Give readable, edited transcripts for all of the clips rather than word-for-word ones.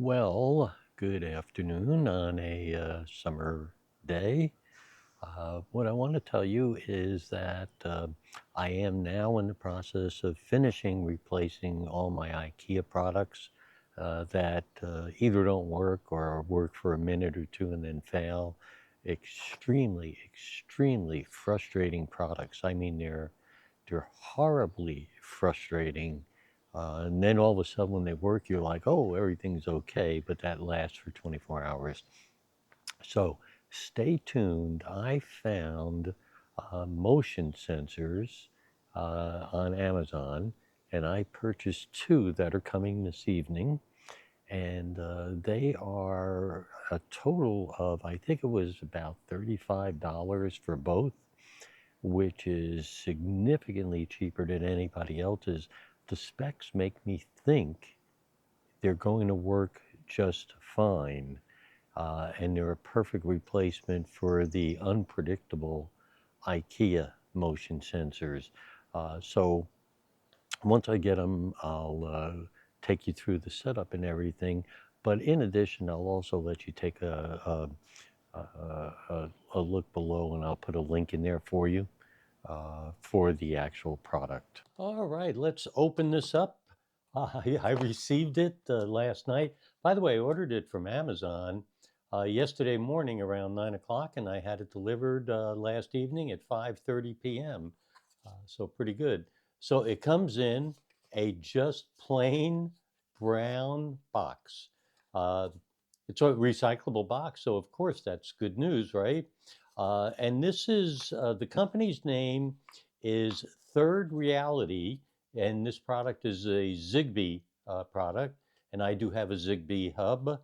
Well, good afternoon on a summer day. What I want to tell you is that I am now in the process of finishing replacing all my IKEA products that either don't work or work for a minute or two and then fail. Extremely frustrating products. I mean, they're horribly frustrating. And then all of a sudden, when they work, you're like, oh, everything's okay, but that lasts for 24 hours. So stay tuned. I found motion sensors on Amazon, and I purchased two that are coming this evening. And they are a total of, I think it was about $35 for both, which is significantly cheaper than anybody else's. The specs make me think they're going to work just fine. And they're a perfect replacement for the unpredictable IKEA motion sensors. So once I get them, I'll take you through the setup and everything. But in addition, I'll also let you take a look below, and I'll put a link in there for you for the actual product. All right, let's open this up. I received it last night. By the way, I ordered it from Amazon yesterday morning around 9 o'clock, and I had it delivered last evening at 5:30 p.m. So pretty good. So it comes in a just plain brown box. Uh, it's a recyclable box, so of course that's good news, right? And this is the company's name is Third Reality, and this product is a Zigbee product, and I do have a Zigbee hub.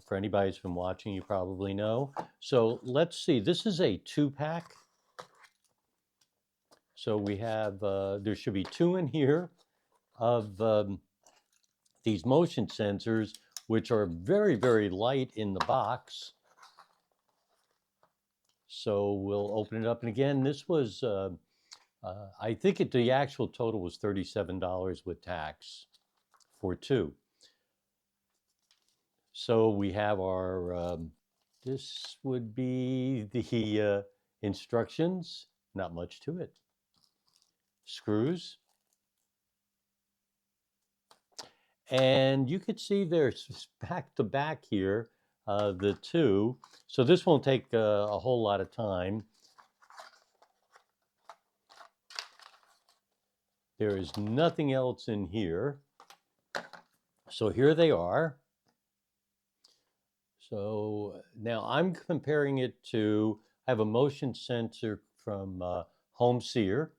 For anybody who's been watching, you probably know. So let's see. This is a two-pack. So we have there should be two in here of these motion sensors, which are very light in the box. So we'll open it up, and again, this was I think the actual total was $37 with tax for two. So we have our, this would be the instructions, not much to it. Screws. And you could see there's back to back here, the two. So this won't take a whole lot of time. There is nothing else in here. So here they are. So now I'm comparing it to, I have a motion sensor from Home Seer,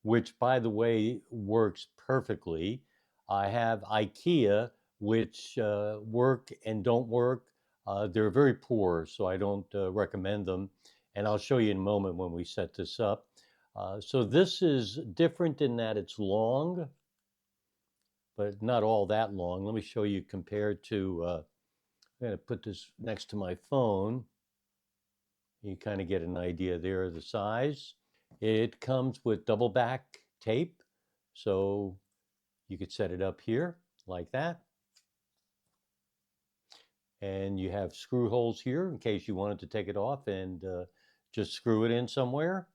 which by the way works perfectly. I have IKEA, which work and don't work. They're very poor, so I don't recommend them. And I'll show you in a moment when we set this up. So this is different in that it's long, but not all that long. Let me show you compared to I'm going to put this next to my phone. You kind of get an idea there of the size. It comes with double back tape, so you could set it up here like that. And you have screw holes here in case you wanted to take it off and just screw it in somewhere.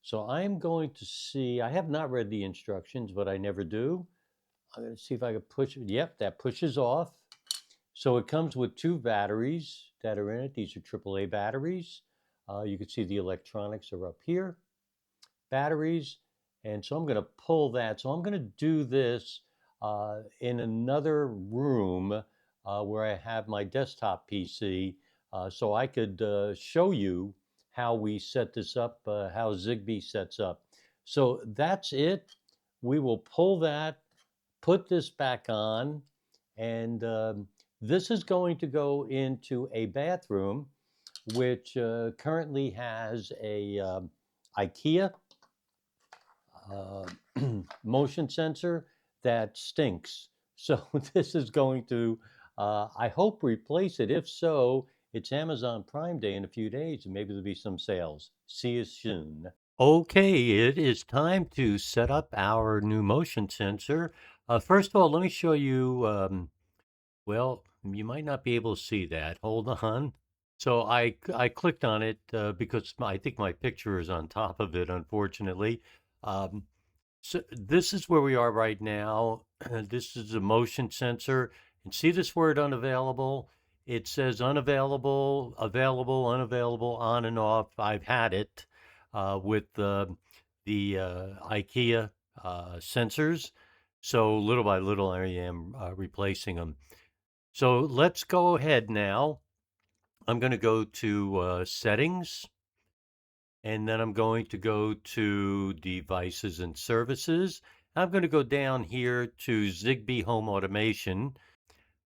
So I'm going to see, I have not read the instructions, but I never do. I'm going to see if I can push it. Yep, that pushes off. So it comes with two batteries that are in it. These are AAA batteries. You can see the electronics are up here. Batteries. And so I'm going to pull that. So I'm going to do this in another room where I have my desktop PC so I could show you how we set this up, how Zigbee sets up. So that's it. We will pull that, put this back on, and this is going to go into a bathroom, which currently has a IKEA uh, motion sensor that stinks. So this is going to, I hope, replace it. If so, it's Amazon Prime Day in a few days, and maybe there'll be some sales. See you soon. Okay, it is time to set up our new motion sensor. First of all, let me show you Well, you might not be able to see that. Hold on. So I clicked on it because I think my picture is on top of it, unfortunately. Um, So this is where we are right now. This is a motion sensor. And see this word unavailable? It says unavailable, available, unavailable, on and off. I've had it with the IKEA sensors. So little by little, I am replacing them. So let's go ahead now. I'm going to go to settings. And then I'm going to go to devices and services. I'm going to go down here to Zigbee home automation.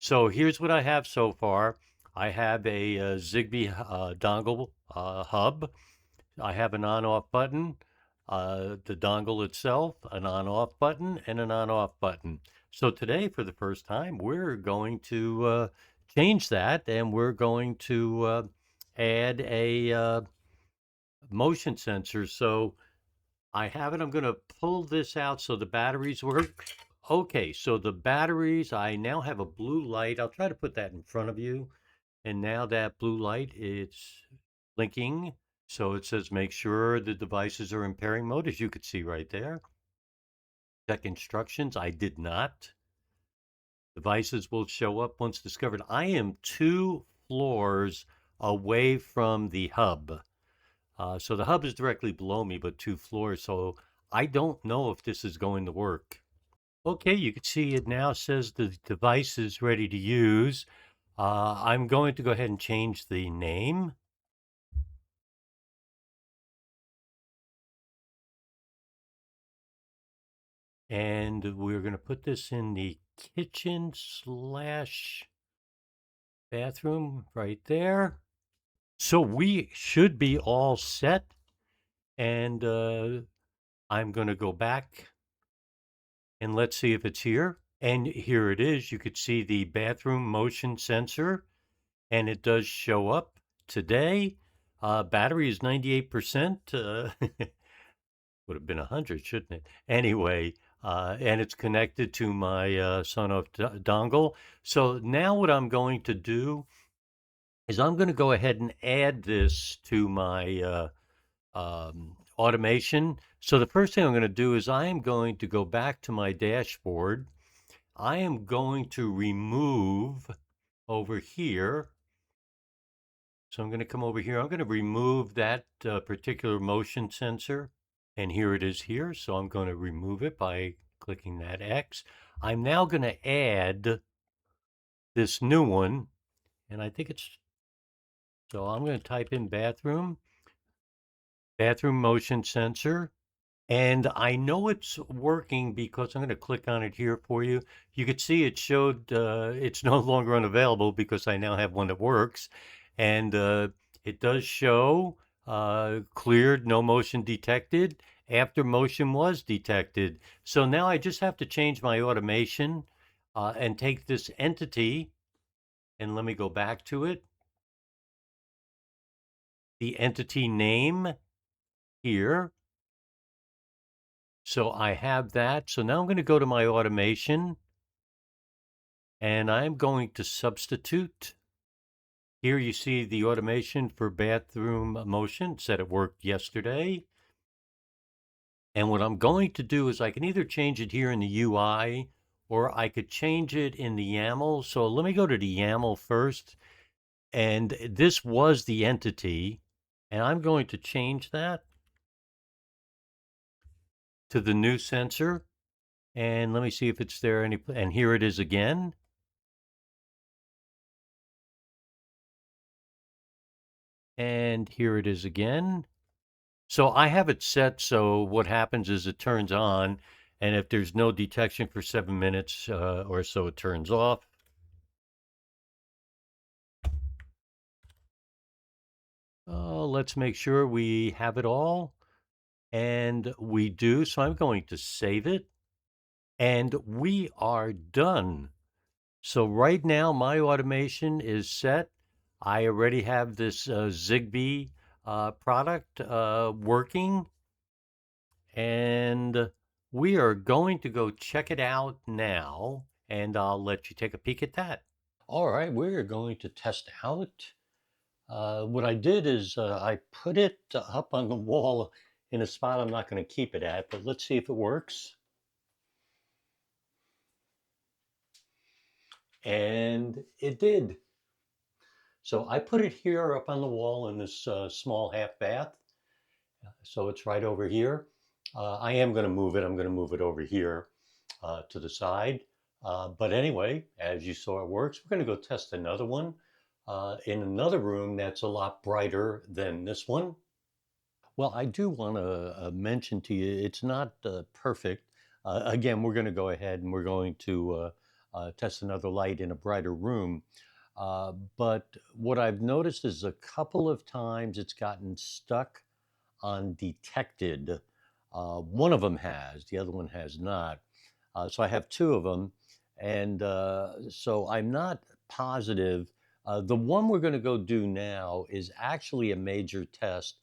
So here's what I have so far. I have a, Zigbee dongle hub. I have an on-off button, the dongle itself, an on-off button, and an on-off button. So today, for the first time, we're going to change that, and we're going to add a motion sensor. So I have it. I'm going to pull this out so the batteries work. Okay, so the batteries, I now have a blue light. I'll try to put that in front of you. And now that blue light, it's blinking. So it says make sure the devices are in pairing mode, as you could see right there. Check instructions. I did not. Devices will show up once discovered. I am 2 floors away from the hub. So the hub is directly below me, but 2 floors. So I don't know if this is going to work. Okay, you can see it now says the device is ready to use. I'm going to go ahead and change the name. And we're going to put this in the kitchen slash bathroom right there. So we should be all set. And I'm going to go back and let's see if it's here. And here it is. You could see the bathroom motion sensor, and it does show up today. Battery is 98%. Would have been 100, shouldn't it? Anyway, and it's connected to my Sonoff dongle. So now what I'm going to do is I'm going to go ahead and add this to my automation. So the first thing I'm going to do is I am going to go back to my dashboard. I am going to remove over here. So I'm going to come over here. I'm going to remove that particular motion sensor. And here it is here. So I'm going to remove it by clicking that X. I'm now going to add this new one. And I think it's, so I'm going to type in bathroom motion sensor. And I know it's working because I'm going to click on it here for you. You could see it showed it's no longer unavailable because I now have one that works. And it does show cleared, no motion detected, after motion was detected. So now I just have to change my automation and take this entity, and let me go back to it. The entity name here. So I have that. So now I'm going to go to my automation, and I'm going to substitute. Here you see the automation for bathroom motion. It said it worked yesterday. And what I'm going to do is I can either change it here in the UI or I could change it in the YAML. So let me go to the YAML first. And this was the entity. And I'm going to change that to the new sensor. And let me see if it's there. And here it is again. And here it is again. So I have it set so what happens is it turns on, and if there's no detection for 7 minutes or so, it turns off. Let's make sure we have it all. And we do, so I'm going to save it. And we are done. So right now, my automation is set. I already have this Zigbee product working. And we are going to go check it out now, and I'll let you take a peek at that. All right, we're going to test out. What I did is I put it up on the wall in a spot I'm not going to keep it at, but let's see if it works. And it did. So I put it here up on the wall in this small half bath. So it's right over here. I am going to move it. I'm going to move it over here to the side. But anyway, as you saw it works, we're going to go test another one in another room that's a lot brighter than this one. Well, I do want to mention to you, it's not perfect. Again, we're going to go ahead and we're going to test another light in a brighter room. But what I've noticed is a couple of times it's gotten stuck on detected. One of them has, the other one has not. So I have two of them. And so I'm not positive. The one we're going to go do now is actually a major test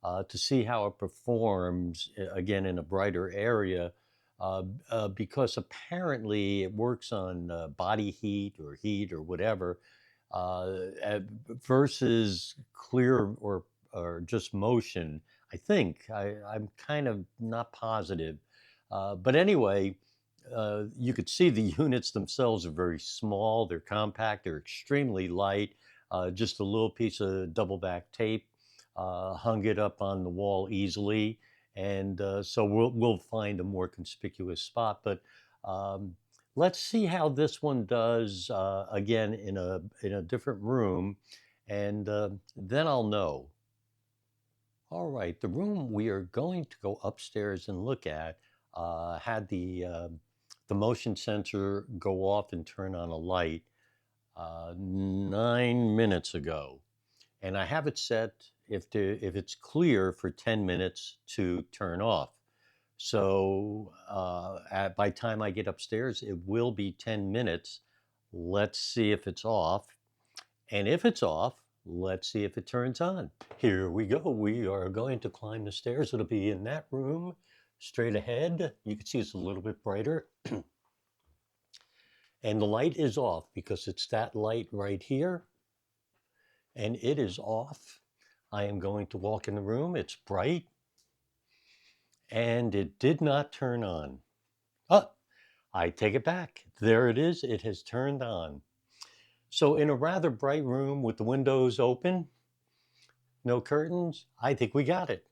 to see how it performs, again, in a brighter area. Because apparently it works on body heat or whatever, versus clear or just motion. I think I'm kind of not positive, but anyway, you could see the units themselves are very small. They're compact. They're extremely light. Just a little piece of double back tape hung it up on the wall easily, and so we'll find a more conspicuous spot. But um, let's see how this one does again in a different room, and then I'll know. All right, the room we are going to go upstairs and look at had the motion sensor go off and turn on a light 9 minutes ago, and I have it set if it's clear for 10 minutes to turn off. So by the time I get upstairs, it will be 10 minutes. Let's see if it's off. And if it's off, let's see if it turns on. Here we go. We are going to climb the stairs. It'll be in that room straight ahead. You can see it's a little bit brighter. And the light is off because it's that light right here. And it is off. I am going to walk in the room. It's bright. And it did not turn on. Oh, I take it back. There it is. It has turned on. So in a rather bright room with the windows open, no curtains, I think we got it.